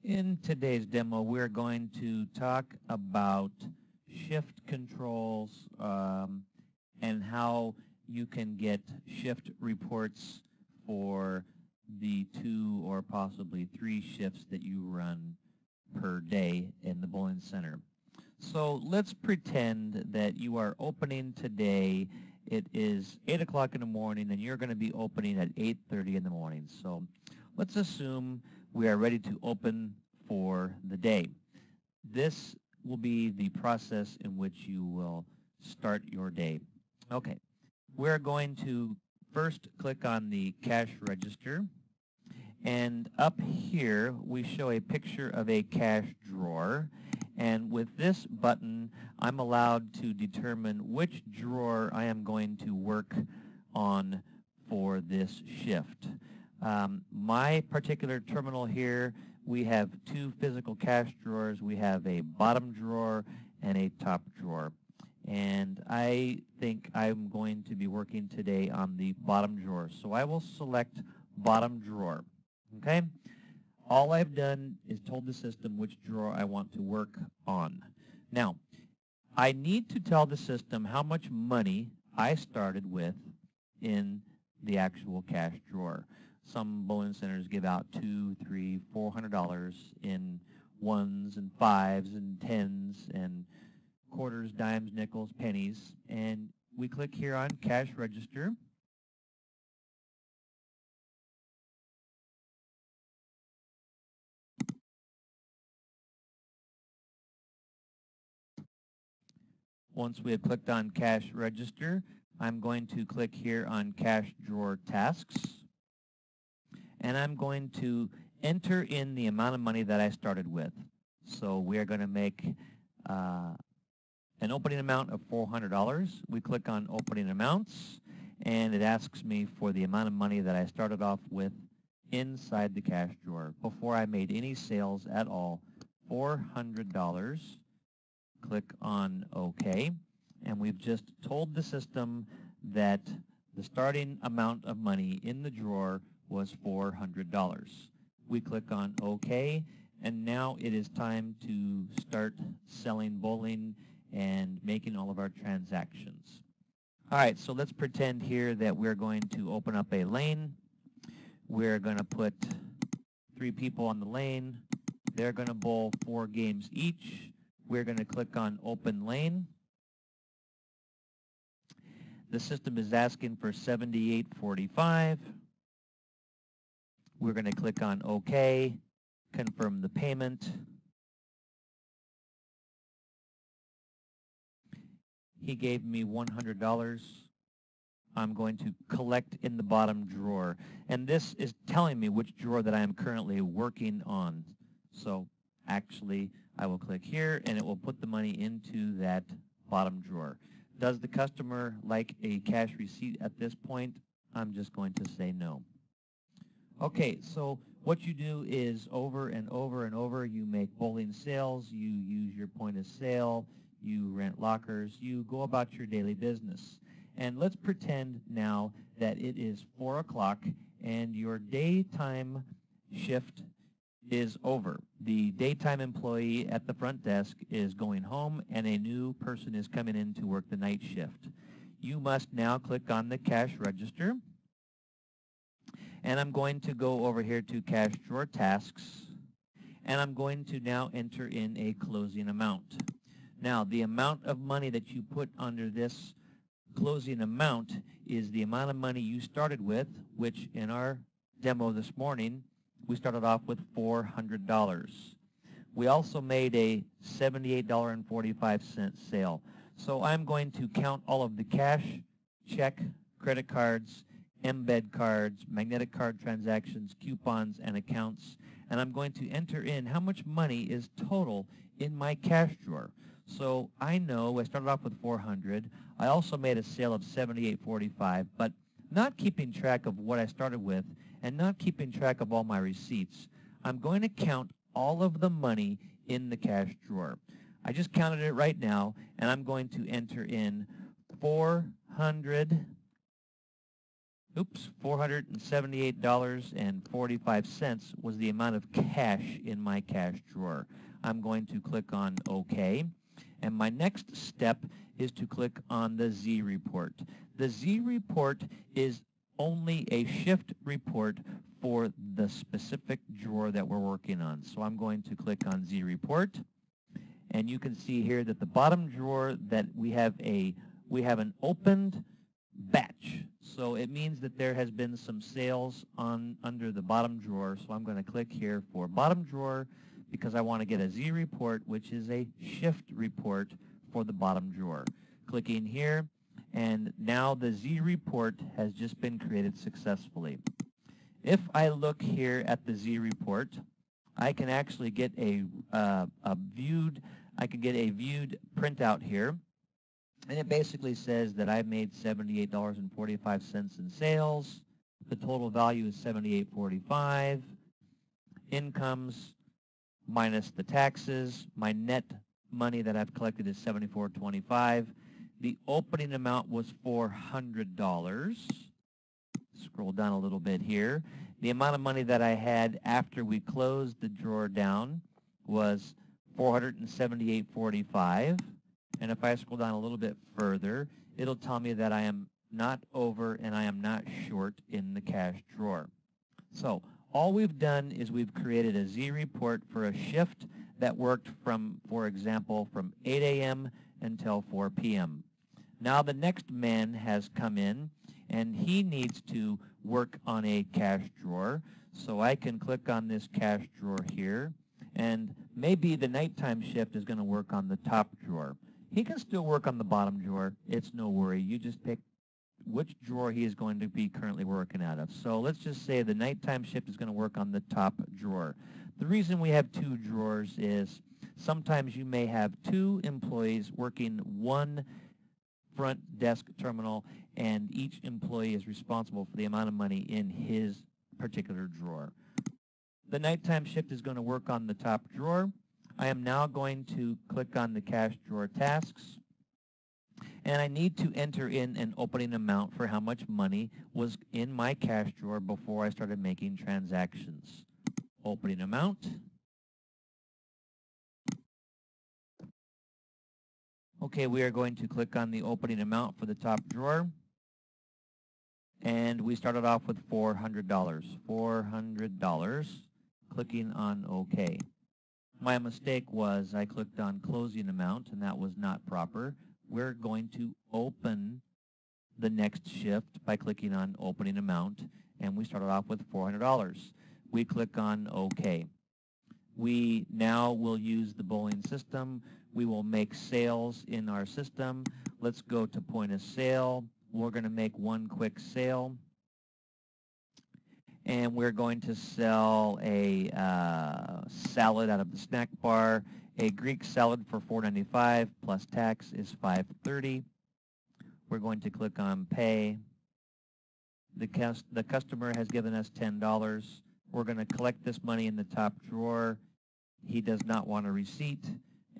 In today's demo, we're going to talk about shift controls and how you can get shift reports for the 2 or possibly 3 shifts that you run per day in the bowling center. So let's pretend that you are opening today. It is 8 o'clock in the morning and you're going to be opening at 8:30 in the morning. So let's assume we are ready to open for the day. This will be the process in which you will start your day. Okay, we're going to first click on the cash register, and up here we show a picture of a cash drawer, and with this button I'm allowed to determine which drawer I am going to work on for this shift. My particular terminal here, we have 2 physical cash drawers. We have a bottom drawer and a top drawer. And I think I'm going to be working today on the bottom drawer. So I will select bottom drawer. Okay? All I've done is told the system which drawer I want to work on. Now, I need to tell the system how much money I started with in the actual cash drawer. Some bowling centers give out $200, $300, $400 in 1s and 5s and 10s and quarters, dimes, nickels, pennies. And we click here on cash register. Once we have clicked on cash register, I'm going to click here on cash drawer tasks. And I'm going to enter in the amount of money that I started with. So we're going to make an opening amount of $400. We click on opening amounts, and it asks me for the amount of money that I started off with inside the cash drawer before I made any sales at all. $400. Click on OK, and we've just told the system that the starting amount of money in the drawer was $400. We click on OK, and now it is time to start selling bowling and making all of our transactions. All right, so let's pretend here that we're going to open up a lane. We're going to put 3 people on the lane. They're going to bowl 4 games each. We're going to click on open lane. The system is asking for $78.45. We're going to click on OK, confirm the payment. He gave me $100. I'm going to collect in the bottom drawer. And this is telling me which drawer that I am currently working on. So actually, I will click here, and it will put the money into that bottom drawer. Does the customer like a cash receipt at this point? I'm just going to say no. Okay, so what you do is over and over and over, you make bowling sales, you use your point of sale, you rent lockers, you go about your daily business. And let's pretend now that it is 4 o'clock and your daytime shift is over. The daytime employee at the front desk is going home and a new person is coming in to work the night shift. You must now click on the cash register, and I'm going to go over here to cash drawer tasks, and I'm going to now enter in a closing amount. Now, the amount of money that you put under this closing amount is the amount of money you started with, which in our demo this morning, we started off with $400. We also made a $78.45 sale. So I'm going to count all of the cash, check, credit cards, embed cards, magnetic card transactions, coupons, and accounts, and I'm going to enter in how much money is total in my cash drawer. So I know I started off with $400. I also made a sale of $78.45, but not keeping track of what I started with and not keeping track of all my receipts, I'm going to count all of the money in the cash drawer. I just counted it right now, and I'm going to enter in $400 $478.45 was the amount of cash in my cash drawer. I'm going to click on OK. And my next step is to click on the Z report. The Z report is only a shift report for the specific drawer that we're working on. So I'm going to click on Z report. And you can see here that the bottom drawer that we have an opened batch. So it means that there has been some sales under the bottom drawer. So I'm going to click here for bottom drawer because I want to get a Z report, which is a shift report for the bottom drawer. Clicking here, and now the Z report has just been created successfully. If I look here at the Z report, I can actually get a viewed printout here. And it basically says that I made $78.45 in sales. The total value is $78.45. Incomes minus the taxes. My net money that I've collected is $74.25. The opening amount was $400. Scroll down a little bit here. The amount of money that I had after we closed the drawer down was $478.45. And if I scroll down a little bit further, it'll tell me that I am not over and I am not short in the cash drawer. So all we've done is we've created a Z report for a shift that worked from, for example, from 8 a.m. until 4 p.m. Now the next man has come in and he needs to work on a cash drawer. So I can click on this cash drawer here, and maybe the nighttime shift is going to work on the top drawer. He can still work on the bottom drawer. It's no worry. You just pick which drawer he is going to be currently working out of. So let's just say the nighttime shift is going to work on the top drawer. The reason we have two drawers is sometimes you may have two employees working one front desk terminal, and each employee is responsible for the amount of money in his particular drawer. The nighttime shift is going to work on the top drawer. I am now going to click on the cash drawer tasks, and I need to enter in an opening amount for how much money was in my cash drawer before I started making transactions. Opening amount. Okay, we are going to click on the opening amount for the top drawer, and we started off with $400. $400. Clicking on OK. My mistake was I clicked on closing amount, and that was not proper. We're going to open the next shift by clicking on opening amount, and we started off with $400. We click on OK. We now will use the bowling system. We will make sales in our system. Let's go to point of sale. We're going to make one quick sale. And we're going to sell a salad out of the snack bar. A Greek salad for $4.95 plus tax is $5.30. We're going to click on pay. The customer has given us $10. We're going to collect this money in the top drawer. He does not want a receipt,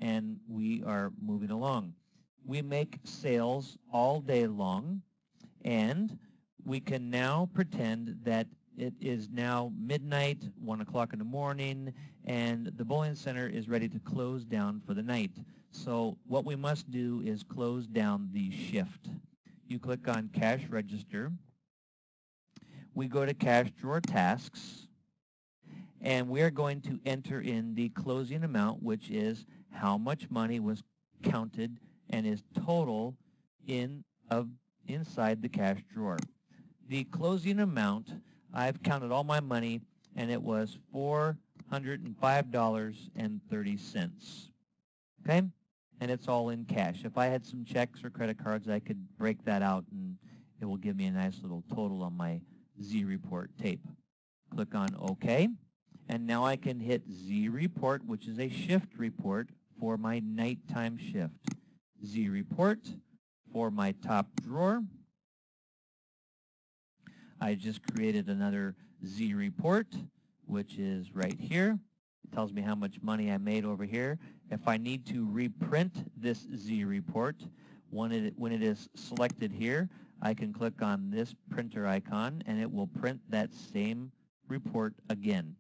and we are moving along. We make sales all day long, and we can now pretend that it is now midnight, 1 o'clock in the morning, and the bowling center is ready to close down for the night. So what we must do is close down the shift. You click on cash register. We go to cash drawer tasks, and we're going to enter in the closing amount, which is how much money was counted and is total inside the cash drawer. The closing amount, I've counted all my money, and it was $405.30. Okay? And it's all in cash. If I had some checks or credit cards, I could break that out, and it will give me a nice little total on my Z report tape. Click on OK. And now I can hit Z report, which is a shift report for my nighttime shift. Z report for my top drawer. I just created another Z report, which is right here. It tells me how much money I made over here. If I need to reprint this Z report, When it is selected here, I can click on this printer icon and it will print that same report again.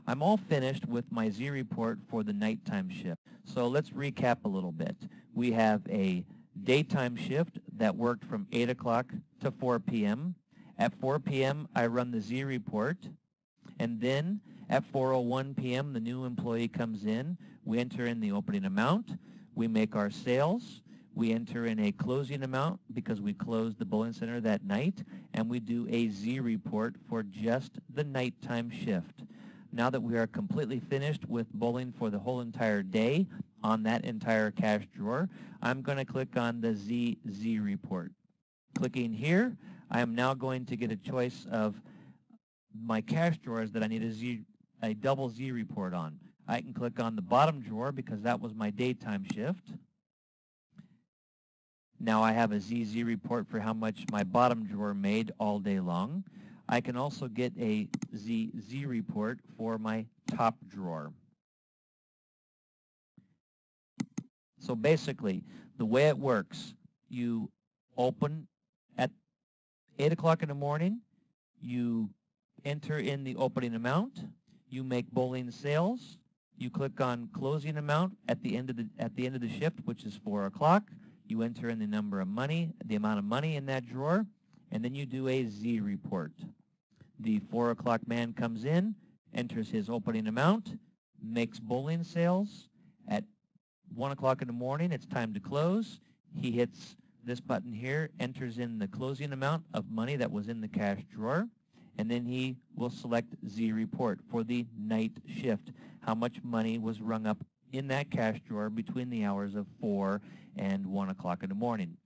I'm all finished with my Z report for the nighttime shift. So let's recap a little bit. We have a daytime shift that worked from 8 o'clock to 4 p.m. At 4 p.m. I run the Z report, and then at 4:01 p.m. the new employee comes in. We enter in the opening amount. We make our sales. We enter in a closing amount because we closed the bowling center that night, and we do a Z report for just the nighttime shift. Now that we are completely finished with bowling for the whole entire day on that entire cash drawer, I'm going to click on the Z report. Clicking here, I am now going to get a choice of my cash drawers that I need a double Z report on. I can click on the bottom drawer because that was my daytime shift. Now I have a Z report for how much my bottom drawer made all day long. I can also get a Z report for my top drawer. So basically, the way it works, you open at 8 o'clock in the morning, you enter in the opening amount, you make bowling sales, you click on closing amount at the end of the shift, which is 4 o'clock, you enter in the amount of money in that drawer, and then you do a Z report. The 4 o'clock man comes in, enters his opening amount, makes bowling sales. At 1 o'clock in the morning, it's time to close. He hits this button here, enters in the closing amount of money that was in the cash drawer, and then he will select Z report for the night shift, how much money was rung up in that cash drawer between the hours of 4 and 1 o'clock in the morning.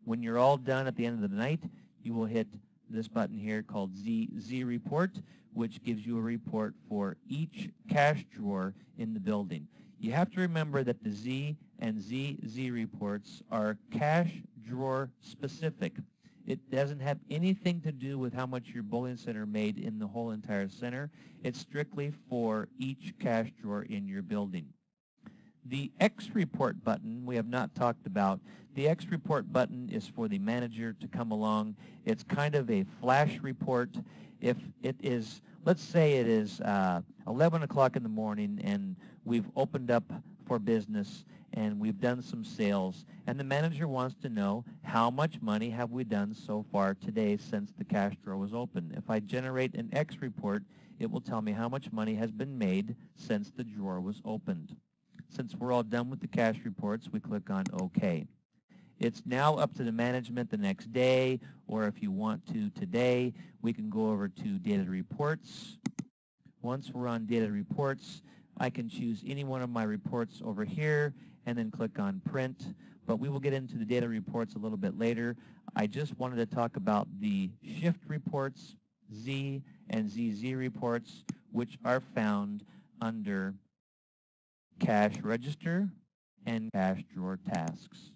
When you're all done at the end of the night, you will hit this button here called Z report, which gives you a report for each cash drawer in the building. You have to remember that the Z and Z reports are cash drawer specific. It doesn't have anything to do with how much your bowling center made in the whole entire center. It's strictly for each cash drawer in your building. The X report button we have not talked about. The X report button is for the manager to come along. It's kind of a flash report. If it is, let's say it is 11 o'clock in the morning and we've opened up for business and we've done some sales, and the manager wants to know how much money have we done so far today since the cash drawer was open. If I generate an X report, it will tell me how much money has been made since the drawer was opened. Since we're all done with the cash reports, we click on OK. It's now up to the management the next day, or if you want to today, we can go over to Data Reports. Once we're on Data Reports, I can choose any one of my reports over here and then click on Print, but we will get into the data reports a little bit later. I just wanted to talk about the shift reports, Z and ZZ reports, which are found under Cash Register and Cash Drawer Tasks.